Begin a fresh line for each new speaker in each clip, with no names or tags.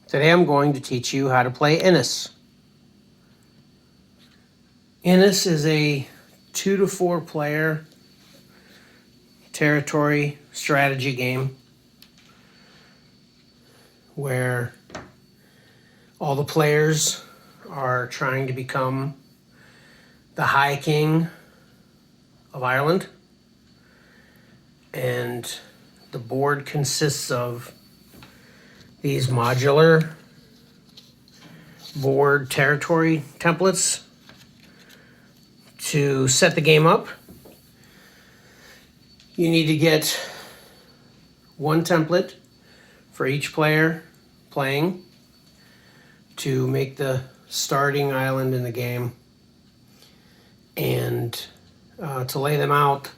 Today I'm going to teach you how to play Innis. Innis is a 2 to 4 player territory strategy game where all the players are trying to become the High King of Ireland, and the board consists of these modular board territory templates. To set the game up, you need to get one template for each player playing to make the starting island in the game, and to lay them out.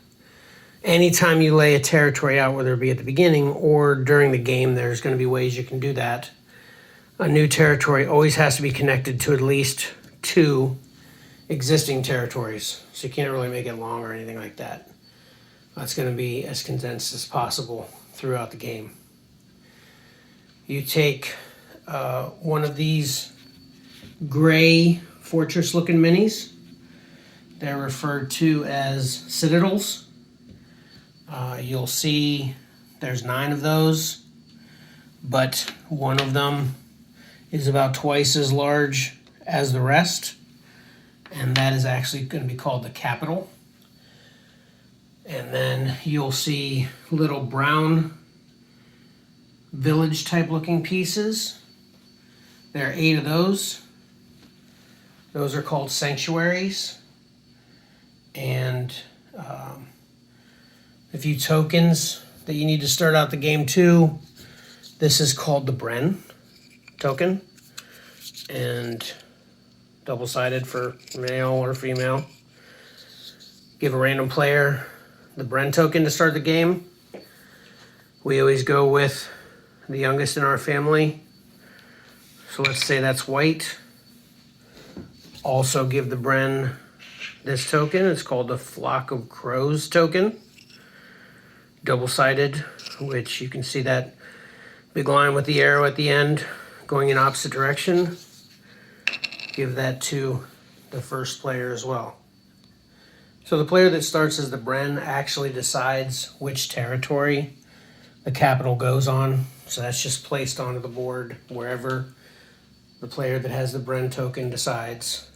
Anytime you lay a territory out, whether it be at the beginning or during the game, there's going to be ways you can do that. A new territory always has to be connected to at least 2 existing territories, so you can't really make it long or anything like that. That's going to be as condensed as possible throughout the game. You take one of these gray fortress looking minis. They're referred to as citadels. You'll see there's 9 of those, but one of them is about twice as large as the rest, and that is actually going to be called the capital. And then you'll see little brown village type looking pieces. There are 8 of those. Those are called sanctuaries. And a few tokens that you need to start out the game too. This is called the Bren token, and double-sided for male or female. Give a random player the Bren token to start the game. We always go with the youngest in our family, so let's say that's white. Also give the Bren this token. It's called the Flock of Crows token. Double-sided, which you can see that big line with the arrow at the end going in opposite direction. Give that to the first player as well. So the player that starts as the Bren actually decides which territory the capital goes on. So that's just placed onto the board wherever the player that has the Bren token decides.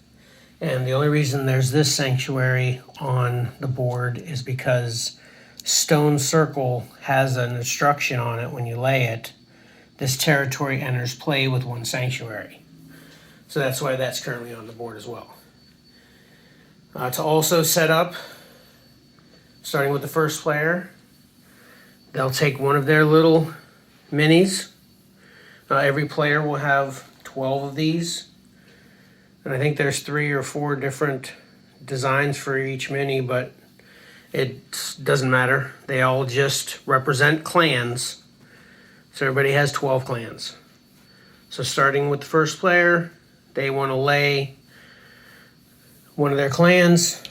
And the only reason there's this sanctuary on the board is because Stone Circle has an instruction on it when you lay it. This territory enters play with 1 sanctuary. So that's why that's currently on the board as well. To also set up, starting with the first player, they'll take one of their little minis. Every player will have 12 of these. And I think there's 3 or 4 different designs for each mini, but it doesn't matter. They all just represent clans. So everybody has 12 clans. So starting with the first player, they want to lay one of their clans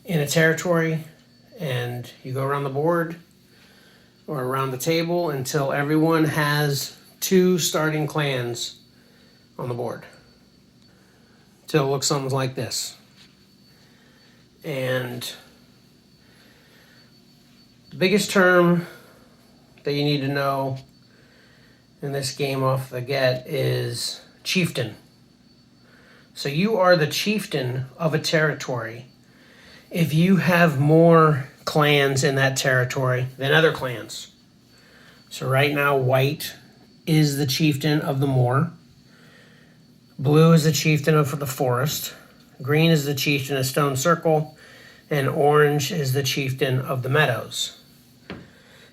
in a territory, and you go around the board or around the table until everyone has 2 starting clans on the board. Till it looks something like this. And the biggest term that you need to know in this game off the get is chieftain. So you are the chieftain of a territory if you have more clans in that territory than other clans. So right now, white is the chieftain of the moor. Blue is the chieftain of the forest. Green is the chieftain of Stone Circle. And orange is the chieftain of the meadows.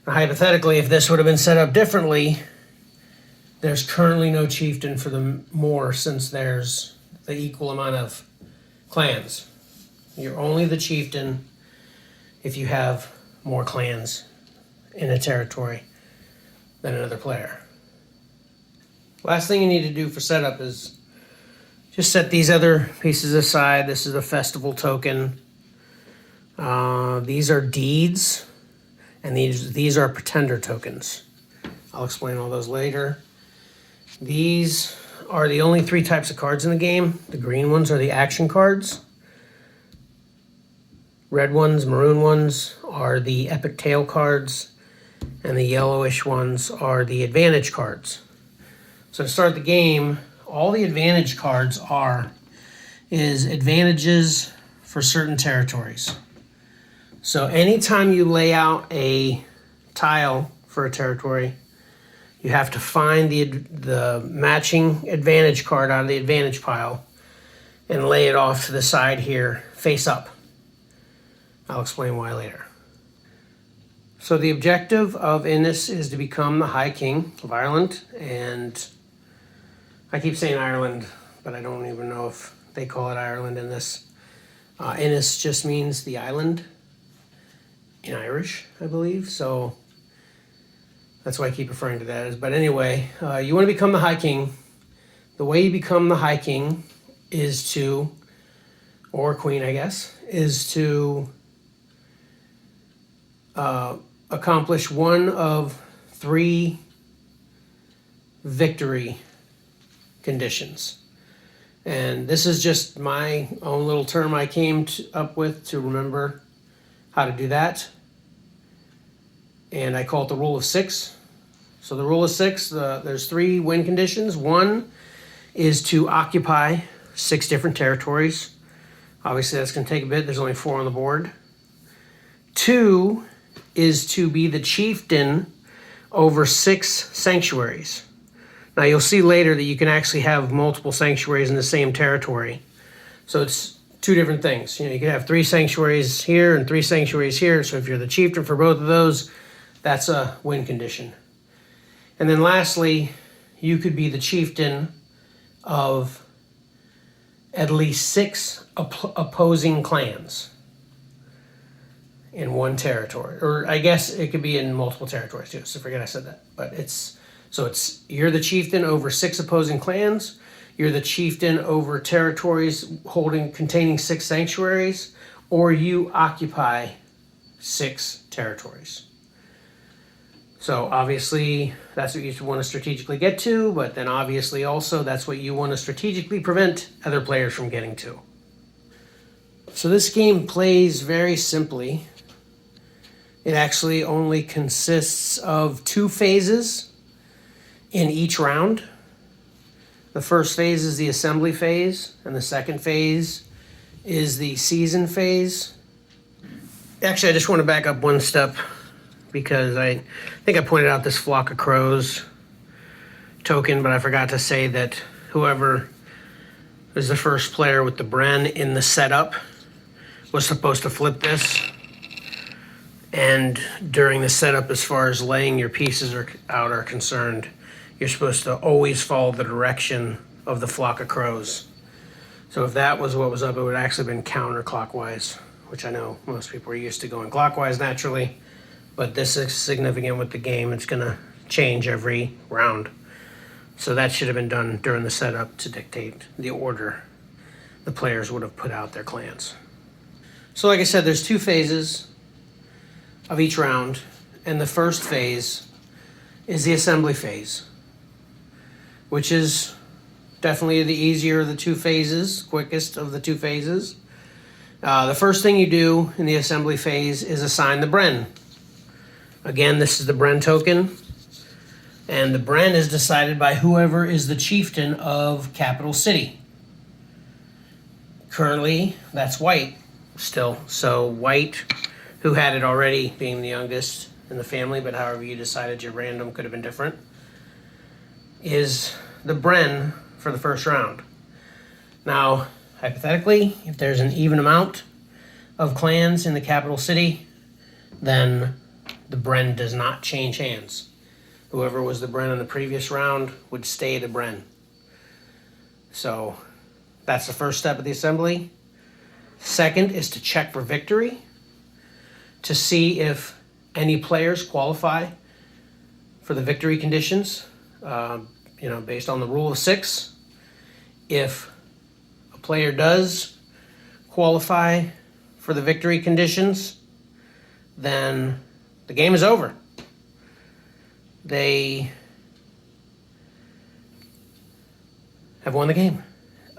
Now, hypothetically, if this would have been set up differently, there's currently no chieftain for the moor since there's the equal amount of clans. You're only the chieftain if you have more clans in a territory than another player. Last thing you need to do for setup is just set these other pieces aside. This is a festival token. These are deeds, and these are pretender tokens. I'll explain all those later. These are the only 3 types of cards in the game. The green ones are the action cards. Red ones, maroon ones are the epic tale cards. And the yellowish ones are the advantage cards. So to start the game, all the advantage cards is advantages for certain territories. So anytime you lay out a tile for a territory, you have to find the matching advantage card out of the advantage pile and lay it off to the side here, face up. I'll explain why later. So the objective of Innis is to become the High King of Ireland, and I keep saying Ireland, but I don't even know if they call it Ireland in this. Innis just means the island in Irish, I believe, so that's why I keep referring to that. But anyway, you want to become the High King. The way you become the High King is to, or Queen, I guess, is to accomplish one of 3 victory conditions. And this is just my own little term I came up with to remember how to do that. And I call it the rule of 6. So the rule of 6, there's 3 win conditions. 1 is to occupy 6 different territories. Obviously that's going to take a bit. There's only 4 on the board. 2 is to be the chieftain over 6 sanctuaries. Now you'll see later that you can actually have multiple sanctuaries in the same territory. So it's 2 different things. You can have 3 sanctuaries here and 3 sanctuaries here. So if you're the chieftain for both of those, that's a win condition. And then lastly, you could be the chieftain of at least 6 opposing clans in one territory, or I guess it could be in multiple territories too. So forget I said that, but it's you're the chieftain over 6 opposing clans. You're the chieftain over territories containing 6 sanctuaries, or you occupy 6 territories. So obviously that's what you want to strategically get to, but then obviously also that's what you want to strategically prevent other players from getting to. So this game plays very simply. It actually only consists of 2 phases in each round. The first phase is the assembly phase, and the second phase is the season phase. Actually, I just want to back up one step because I think I pointed out this flock of crows token, but I forgot to say that whoever is the first player with the Bren in the setup was supposed to flip this. And during the setup, as far as laying your pieces out are concerned, you're supposed to always follow the direction of the flock of crows. So if that was what was up, it would actually have been counterclockwise, which I know most people are used to going clockwise naturally, but this is significant with the game. It's gonna change every round. So that should have been done during the setup to dictate the order the players would have put out their clans. So like I said, there's 2 phases of each round, and the first phase is the assembly phase, which is definitely the easier of the 2 phases, quickest of the 2 phases. The first thing you do in the assembly phase is assign the Bren. Again, this is the Bren token, and the Bren is decided by whoever is the chieftain of Capital City. Currently, that's White still, so White, who had it already, being the youngest in the family, but however you decided your random could have been different, is the Bren for the first round. Now, hypothetically, if there's an even amount of clans in the capital city, then the Bren does not change hands. Whoever was the Bren in the previous round would stay the Bren. So that's the first step of the assembly. Second is to check for victory, to see if any players qualify for the victory conditions, based on the rule of 6. If a player does qualify for the victory conditions, then the game is over. They have won the game.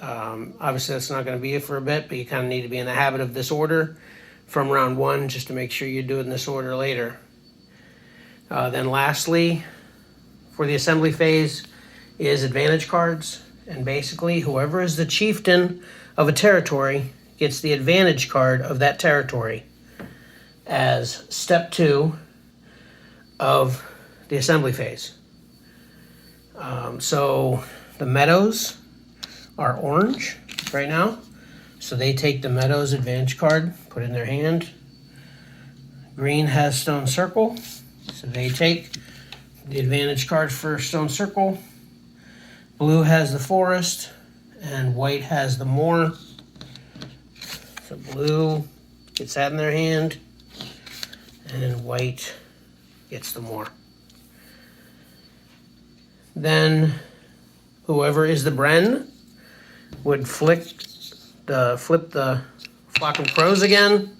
Obviously, that's not going to be it for a bit, but you kind of need to be in the habit of this order from round one just to make sure you do it in this order later. Then lastly, for the assembly phase is advantage cards. And basically, whoever is the chieftain of a territory gets the advantage card of that territory as step 2 of the assembly phase. So the meadows are orange right now. So they take the meadows advantage card, put it in their hand. Green has stone circle. So they take the advantage card for stone circle. Blue has the forest, and white has the moor. So blue gets that in their hand, and white gets the moor. Then whoever is the Bren would flip the flock of crows again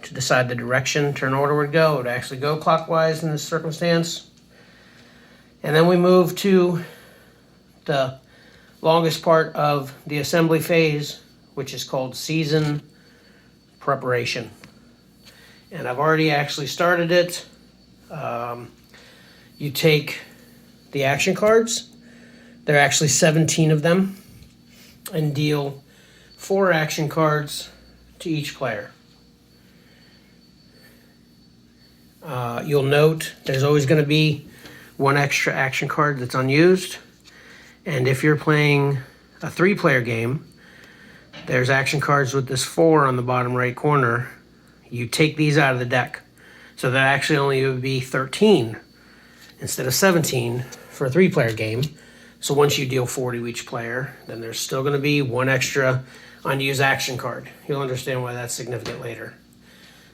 to decide the direction turn order would go. It would actually go clockwise in this circumstance. And then we move to the longest part of the assembly phase, which is called season preparation. And I've already actually started it. You take the action cards, there are actually 17 of them, and deal 4 action cards to each player. You'll note there's always going to be 1 extra action card that's unused. And if you're playing a 3-player game, there's action cards with this 4 on the bottom right corner. You take these out of the deck. So that actually only would be 13 instead of 17 for a 3-player game. So once you deal 4 to each player, then there's still going to be 1 extra unused action card. You'll understand why that's significant later.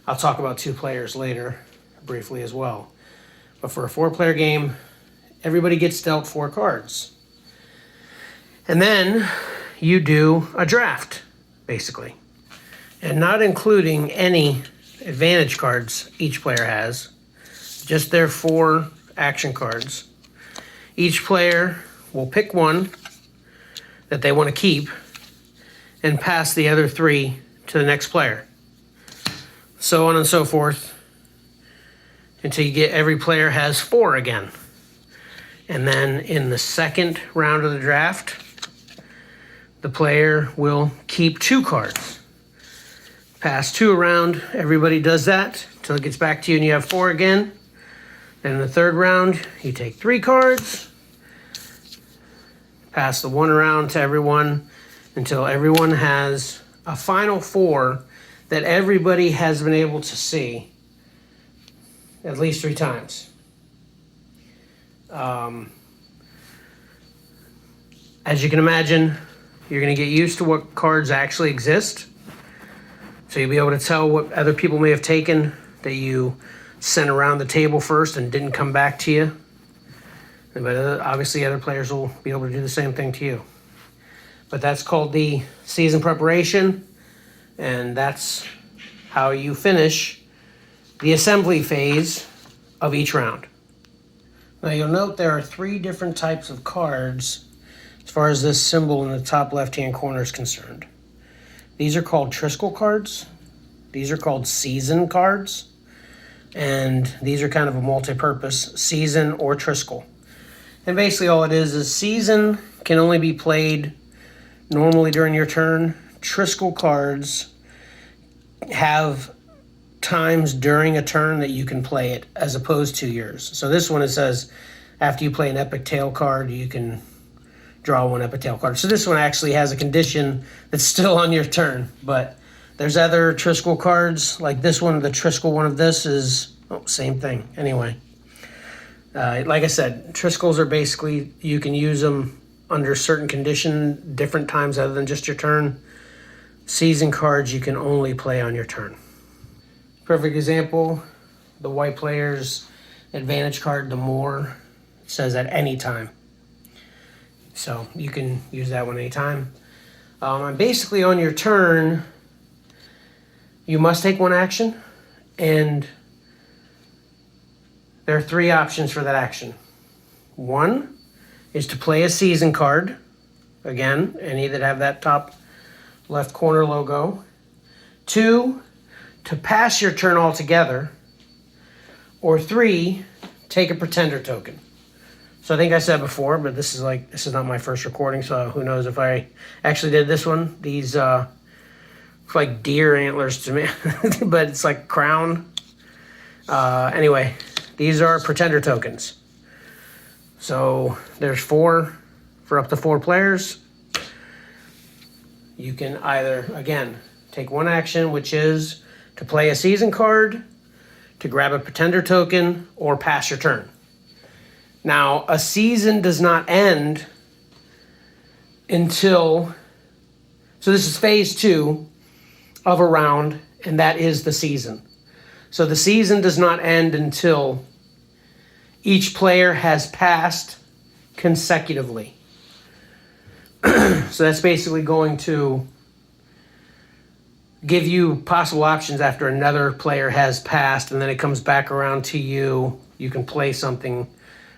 I'll talk about 2 players later briefly as well. But for a 4-player game, everybody gets dealt 4 cards. And then you do a draft, basically. And not including any advantage cards each player has, just their 4 action cards. Each player will pick 1 that they want to keep and pass the other 3 to the next player. So on and so forth until you get every player has 4 again. And then in the second round of the draft, the player will keep 2 cards. Pass 2 around, everybody does that until it gets back to you and you have 4 again. Then in the third round, you take 3 cards, pass the 1 around to everyone until everyone has a final 4 that everybody has been able to see at least 3 times. As you can imagine, you're going to get used to what cards actually exist. So you'll be able to tell what other people may have taken that you sent around the table first and didn't come back to you. But obviously other players will be able to do the same thing to you. But that's called the season preparation, and that's how you finish the assembly phase of each round. Now you'll note there are 3 different types of cards as far as this symbol in the top left-hand corner is concerned. These are called Triskel cards. These are called season cards. And these are kind of a multi-purpose, season or Triskel. And basically all it is season can only be played normally during your turn. Triskel cards have times during a turn that you can play it as opposed to yours. So this one, it says after you play an epic tail card, you can draw 1 epic tail card. So this one actually has a condition that's still on your turn. But there's other Triskel cards like this one. The Triskel one of this is same thing. Anyway, like I said, Triskels are basically, you can use them under certain condition, different times other than just your turn. Season cards you can only play on your turn. Perfect example, the white player's advantage card, the moor, says at any time. So you can use that one anytime. And basically on your turn, you must take 1 action, and there are 3 options for that action. 1 is to play a season card. again, any that have that top left corner logo. 2, to pass your turn altogether. Or 3, take a pretender token. So I think I said before, but this is not my first recording, so who knows if I actually did this one. These it's like deer antlers to me, but it's like crown. Anyway, these are pretender tokens. So there's 4 for up to 4 players. You can either, again, take one action, which is to play a season card, to grab a pretender token, or pass your turn. Now, a season does not end until, so this is phase 2 of a round, and that is the season. So the season does not end until each player has passed consecutively. So that's basically going to give you possible options after another player has passed, and then it comes back around to you. You can play something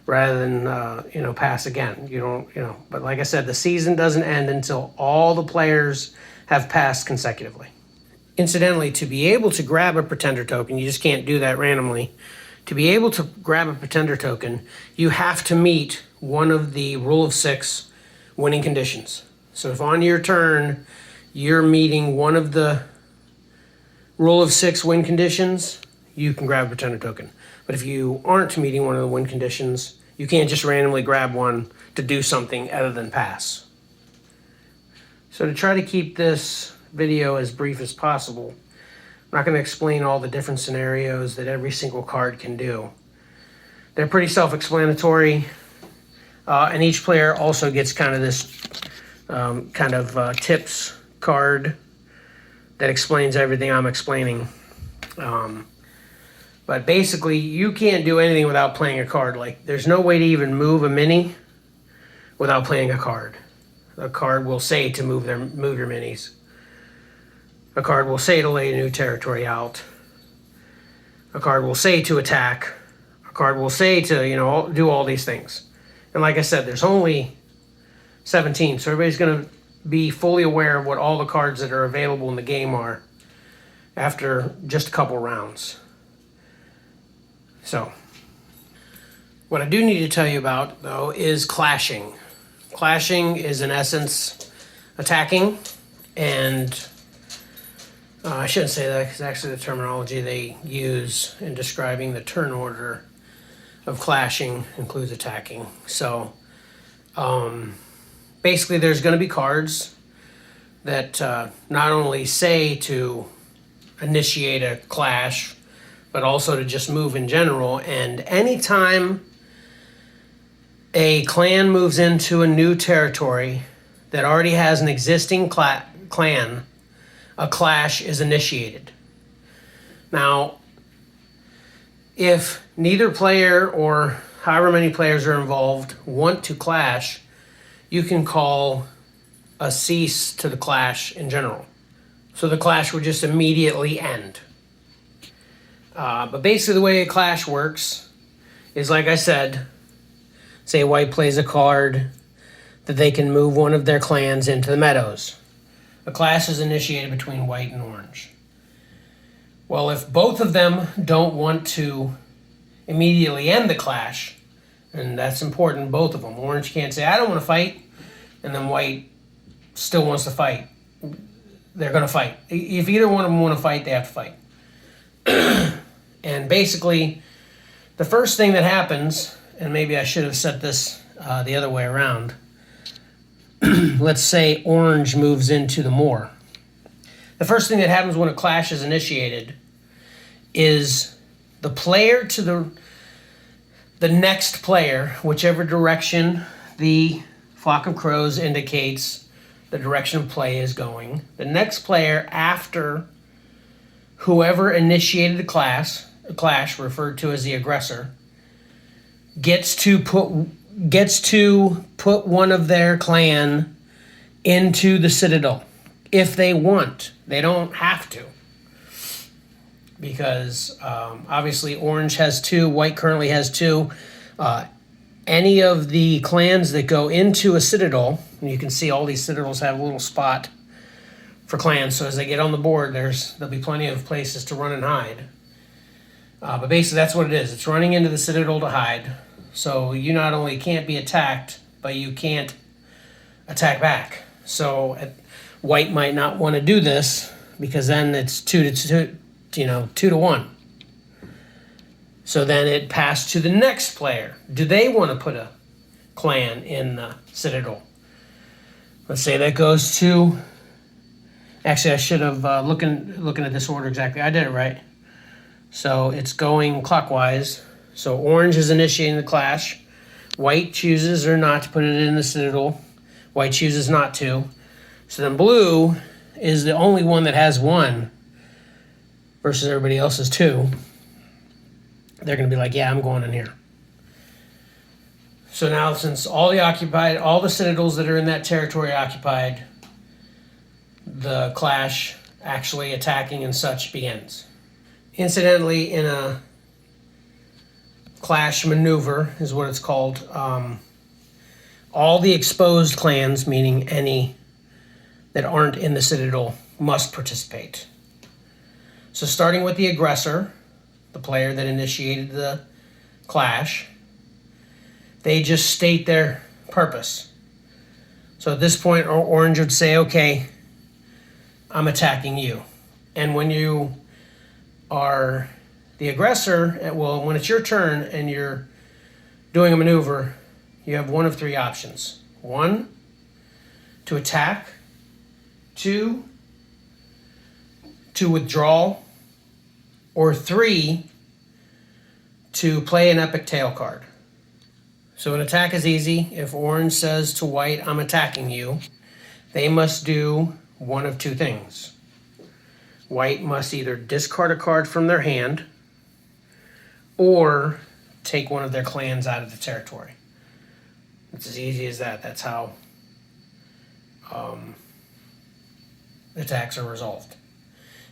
rather than pass again. You don't. But like I said, the season doesn't end until all the players have passed consecutively. Incidentally, to be able to grab a pretender token, you just can't do that randomly. To be able to grab a pretender token, you have to meet one of the rule of 6 winning conditions. So if on your turn you're meeting one of the rule of 6 win conditions, you can grab a pretender token. But if you aren't meeting one of the win conditions, you can't just randomly grab one to do something other than pass. So to try to keep this video as brief as possible, I'm not going to explain all the different scenarios that every single card can do. They're pretty self-explanatory, and each player also gets kind of this tips card that explains everything I'm explaining. But basically, you can't do anything without playing a card. Like, there's no way to even move a mini without playing a card. A card will say to move your minis. A card will say to lay a new territory out. A card will say to attack. A card will say to, do all these things. And like I said, there's only 17, so everybody's going to be fully aware of what all the cards that are available in the game are after just a couple rounds. So, what I do need to tell you about, though, is clashing. Clashing is, in essence, attacking, and I shouldn't say that because actually the terminology they use in describing the turn order of clashing includes attacking. So, basically, there's going to be cards that not only say to initiate a clash, but also to just move in general. And anytime a clan moves into a new territory that already has an existing clan, a clash is initiated. Now, if neither player or however many players are involved want to clash, you can call a cease to the clash in general. So the clash would just immediately end. But basically the way a clash works is, like I said, say white plays a card that they can move one of their clans into the meadows. A clash is initiated between white and orange. Well, if both of them don't want to immediately end the clash, and that's important, both of them. Orange can't say, I don't want to fight, and then white still wants to fight. They're going to fight. If either one of them want to fight, they have to fight. And basically, the first thing that happens, and maybe I should have set this the other way around. Let's say orange moves into the moor. The first thing that happens when a clash is initiated is the player to the next player, whichever direction the flock of crows indicates the direction of play is going. The next player after whoever initiated the clash referred to as the aggressor, gets to put one of their clan into the citadel if they want. They don't have to, because obviously orange has 2, white currently has 2. any of the clans that go into a citadel, and you can see all these citadels have a little spot for clans, so as they get on the board, there'll be plenty of places to run and hide. But basically that's what it is. It's running into the citadel to hide. So you not only can't be attacked, but you can't attack back. So white might not want to do this because then it's 2 to 1. So then it passed to the next player. Do they want to put a clan in the citadel? Let's say that goes to. Actually, I should have looking at this order exactly. I did it right. So it's going clockwise. So orange is initiating the clash. White chooses or not to put it in the citadel. White chooses not to. So then blue is the only one that has 1 versus everybody else's 2. They're going to be like, yeah, I'm going in here. So now since all the citadels that are in that territory occupied, the clash actually attacking and such begins. Incidentally, in a clash maneuver is what it's called, all the exposed clans, meaning any that aren't in the citadel, must participate. So starting with the aggressor, the player that initiated the clash, they just state their purpose. So at this point, orange would say, okay, I'm attacking you. And when you are the aggressor, when it's your turn and you're doing a maneuver, you have one of 3 options. 1, to attack. 2, to withdraw. Or 3, to play an epic tail card. So an attack is easy. If orange says to white, I'm attacking you, they must do one of 2 things. White must either discard a card from their hand or take one of their clans out of the territory. It's as easy as that. That's how attacks are resolved.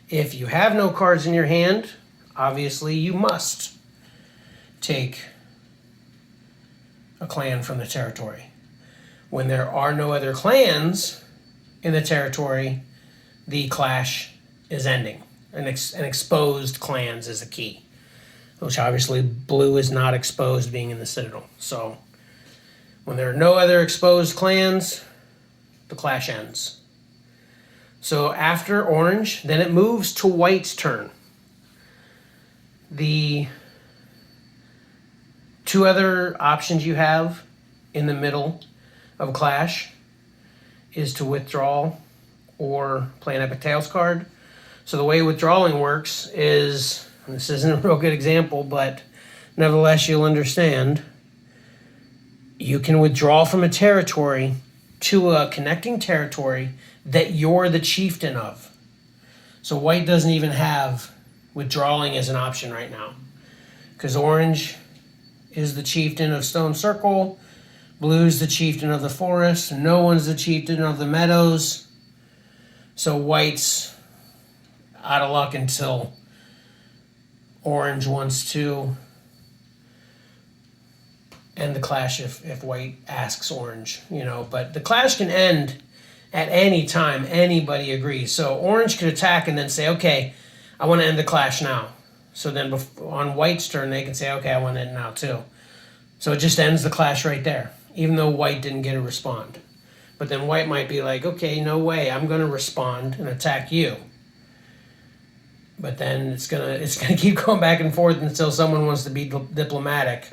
If you have no cards in your hand, obviously you must take a clan from the territory. When there are no other clans in the territory, the clash is ending. An exposed clans is a key, which obviously blue is not exposed being in the citadel. So when there are no other exposed clans, the clash ends. So after orange, then it moves to white's turn. The 2 other options you have in the middle of a clash is to withdraw or play an Epic Tales card. So the way withdrawing works is, and this isn't a real good example, but nevertheless you'll understand, you can withdraw from a territory to a connecting territory that you're the chieftain of. So white doesn't even have withdrawing as an option right now, because orange is the chieftain of Stone Circle, blue's the chieftain of the forest, no one's the chieftain of the meadows. So white's out of luck until orange wants to end the clash if white asks orange, but the clash can end at any time anybody agrees. So orange could attack and then say, okay, I want to end the clash now. So then on white's turn, they can say, okay, I want to end now too. So it just ends the clash right there, even though white didn't get a respond. But then white might be like, okay, no way, I'm going to respond and attack you. But then it's gonna keep going back and forth until someone wants to be diplomatic,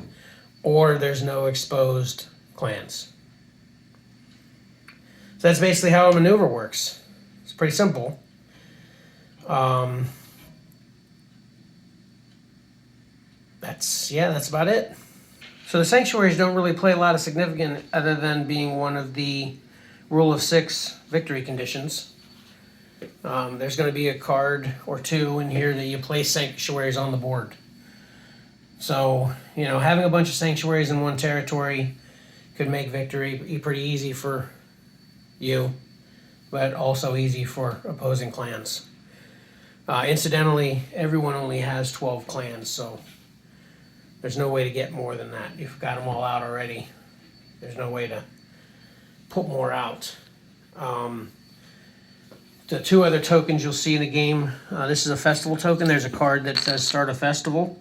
or there's no exposed clans. So that's basically how a maneuver works. It's pretty simple. That's about it. So the sanctuaries don't really play a lot of significance other than being one of the rule of 6 victory conditions. There's going to be a card or 2 in here that you place sanctuaries on the board. So, having a bunch of sanctuaries in one territory could make victory pretty easy for you, but also easy for opposing clans. Incidentally, everyone only has 12 clans, so There's no way to get more than that. You've got them all out already. There's no way to put more out. The two other tokens you'll see in the game, this is a festival token. There's a card that says start a festival.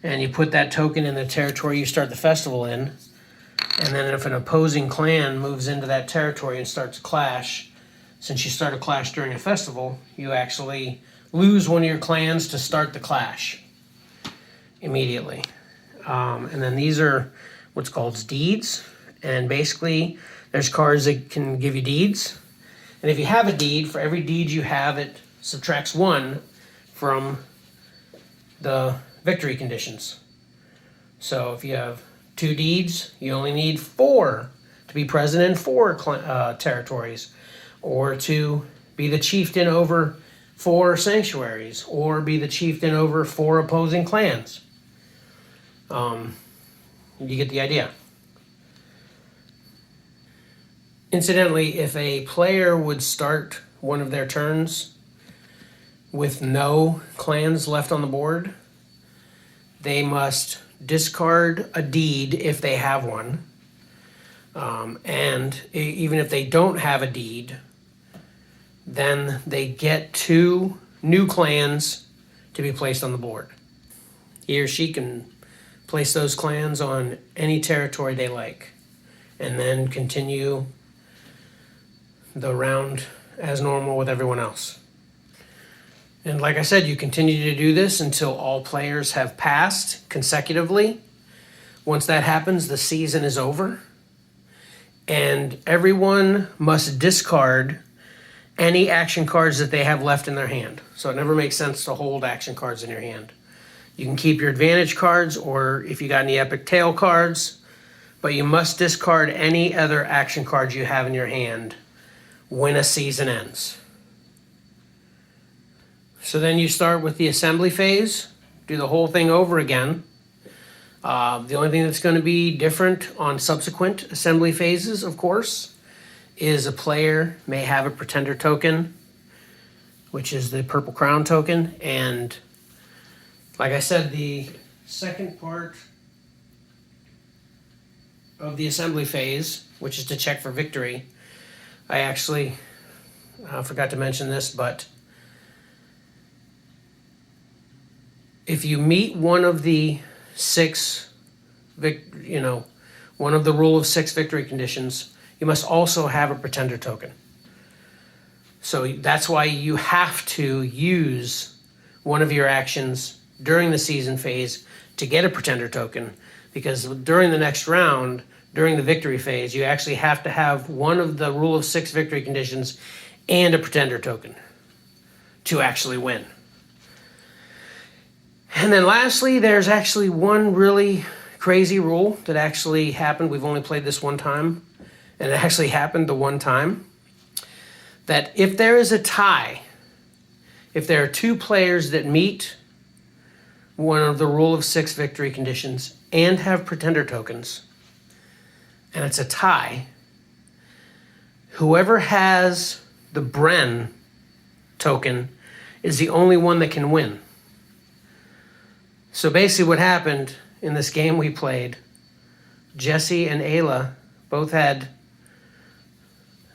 And you put that token in the territory you start the festival in. And then if an opposing clan moves into that territory and starts a clash, since you start a clash during a festival, you actually lose one of your clans to start the clash immediately. And then these are what's called deeds. And basically, there's cards that can give you deeds. And if you have a deed, for every deed you have, it subtracts 1 from the victory conditions. So if you have 2 deeds, you only need 4 to be present in 4 territories, or to be the chieftain over 4 sanctuaries, or be the chieftain over 4 opposing clans. You get the idea. Incidentally, if a player would start one of their turns with no clans left on the board, they must discard a deed if they have one. And even if they don't have a deed, then they get 2 new clans to be placed on the board. He or she can place those clans on any territory they like, and then continue the round as normal with everyone else. And like I said, you continue to do this until all players have passed consecutively. Once that happens, the season is over, and everyone must discard any action cards that they have left in their hand. So it never makes sense to hold action cards in your hand. You can keep your advantage cards, or if you got any epic tail cards, but you must discard any other action cards you have in your hand when a season ends. So then you start with the assembly phase, do the whole thing over again. The only thing that's going to be different on subsequent assembly phases, of course, is a player may have a pretender token, which is the purple crown token. And like I said, the second part of the assembly phase, which is to check for victory, I actually forgot to mention this, but if you meet one of the 6, one of the rule of 6 victory conditions, you must also have a pretender token. So that's why you have to use one of your actions during the season phase to get a pretender token, because during the next round, during the victory phase, you actually have to have one of the rule of 6 victory conditions and a pretender token to actually win. And then lastly, there's actually one really crazy rule that actually happened. We've only played this one time, and it actually happened the one time, that if there is a tie, if there are 2 players that meet one of the rule of 6 victory conditions and have pretender tokens, and it's a tie, whoever has the Bren token is the only one that can win. So basically what happened in this game we played, Jesse and Ayla both had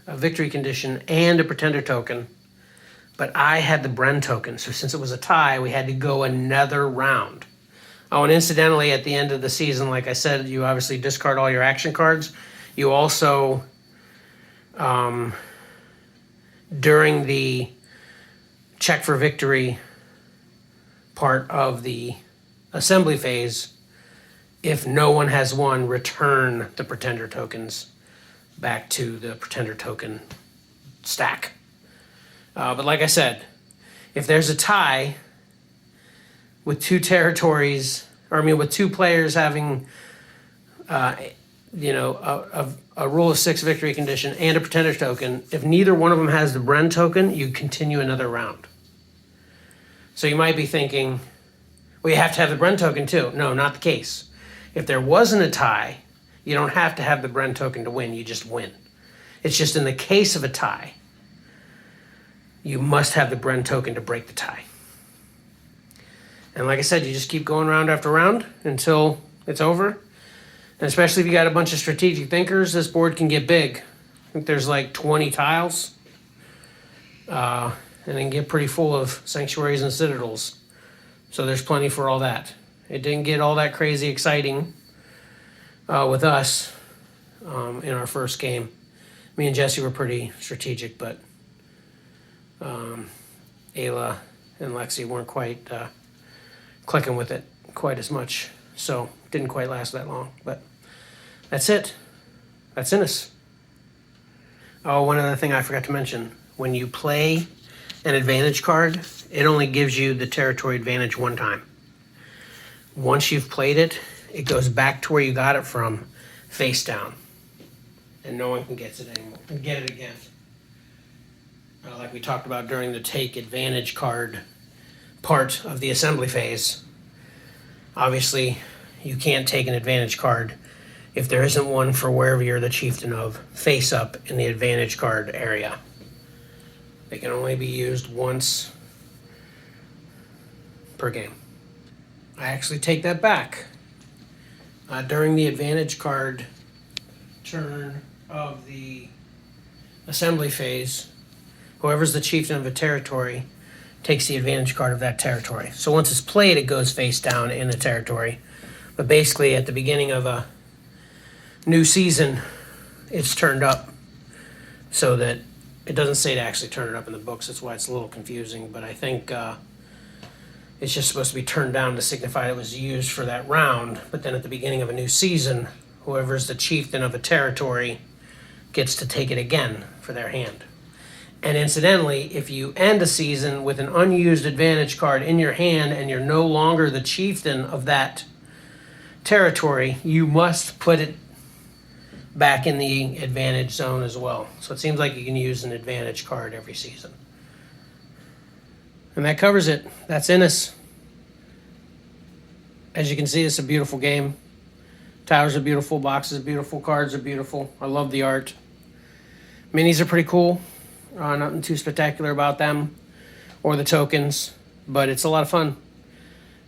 a victory condition and a pretender token, but I had the Bren token. So since it was a tie, we had to go another round. Oh, and incidentally, at the end of the season, like I said, you obviously discard all your action cards. You also, during the check for victory part of the assembly phase, if no one has won, return the pretender tokens back to the pretender token stack. But like I said, if there's a tie with 2 territories, with 2 players having, a rule of 6 victory condition and a pretender token, if neither one of them has the Bren token, you continue another round. So you might be thinking, well, you have to have the Bren token too. No, not the case. If there wasn't a tie, you don't have to have the Bren token to win, you just win. It's just in the case of a tie, you must have the Bren token to break the tie. And like I said, you just keep going round after round until it's over. And especially if you got a bunch of strategic thinkers, this board can get big. I think there's like 20 tiles. And then get pretty full of sanctuaries and citadels. So there's plenty for all that. It didn't get all that crazy exciting with us in our first game. Me and Jesse were pretty strategic, but Ayla and Lexi weren't quite clicking with it quite as much. So didn't quite last that long, but that's it. That's Innis. Oh, one other thing I forgot to mention. When you play an advantage card, it only gives you the territory advantage one time. Once you've played it, it goes back to where you got it from, face down. And no one can get it anymore. Get it again. Like we talked about during the take advantage card part of the assembly phase. Obviously, you can't take an advantage card if there isn't one for wherever you're the chieftain of, face up in the advantage card area. They can only be used once per game. I actually take that back. During the advantage card turn of the assembly phase, whoever's the chieftain of a territory takes the advantage card of that territory. So once it's played, it goes face down in the territory. But basically, at the beginning of a new season, it's turned up so that it doesn't say to actually turn it up in the books. That's why it's a little confusing. But I think it's just supposed to be turned down to signify it was used for that round. But then at the beginning of a new season, whoever's the chieftain of a territory gets to take it again for their hand. And incidentally, if you end a season with an unused advantage card in your hand and you're no longer the chieftain of that territory, you must put it back in the advantage zone as well. So it seems like you can use an advantage card every season. And that covers it. That's Innis. As you can see, it's a beautiful game. Towers are beautiful, boxes are beautiful, cards are beautiful. I love the art. Minis are pretty cool. Nothing too spectacular about them or the tokens, but it's a lot of fun.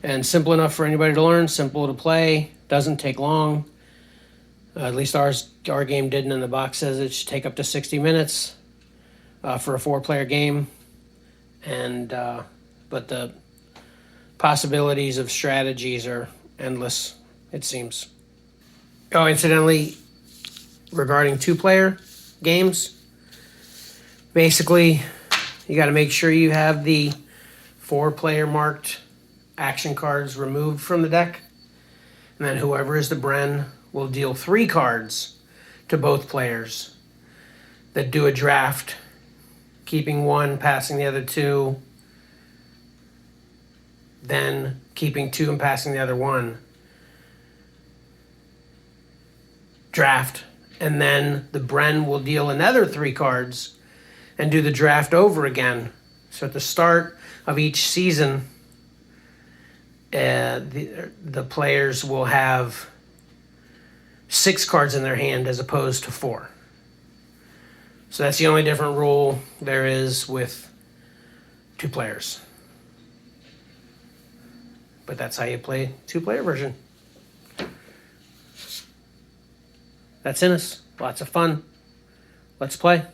And simple enough for anybody to learn, simple to play, doesn't take long. At least our game didn't, and the box says it should take up to 60 minutes for a 4-player game. And but the possibilities of strategies are endless, it seems. Oh, incidentally, regarding 2-player games, basically, you got to make sure you have the 4-player marked action cards removed from the deck. And then whoever is the Bren will deal 3 cards to both players that do a draft, keeping 1, passing the other 2, then keeping 2 and passing the other 1. Draft. And then the Bren will deal another 3 cards and do the draft over again. So at the start of each season, the players will have 6 cards in their hand as opposed to 4. So that's the only different rule there is with 2 players. But that's how you play 2-player version. That's Innis. Lots of fun. Let's play.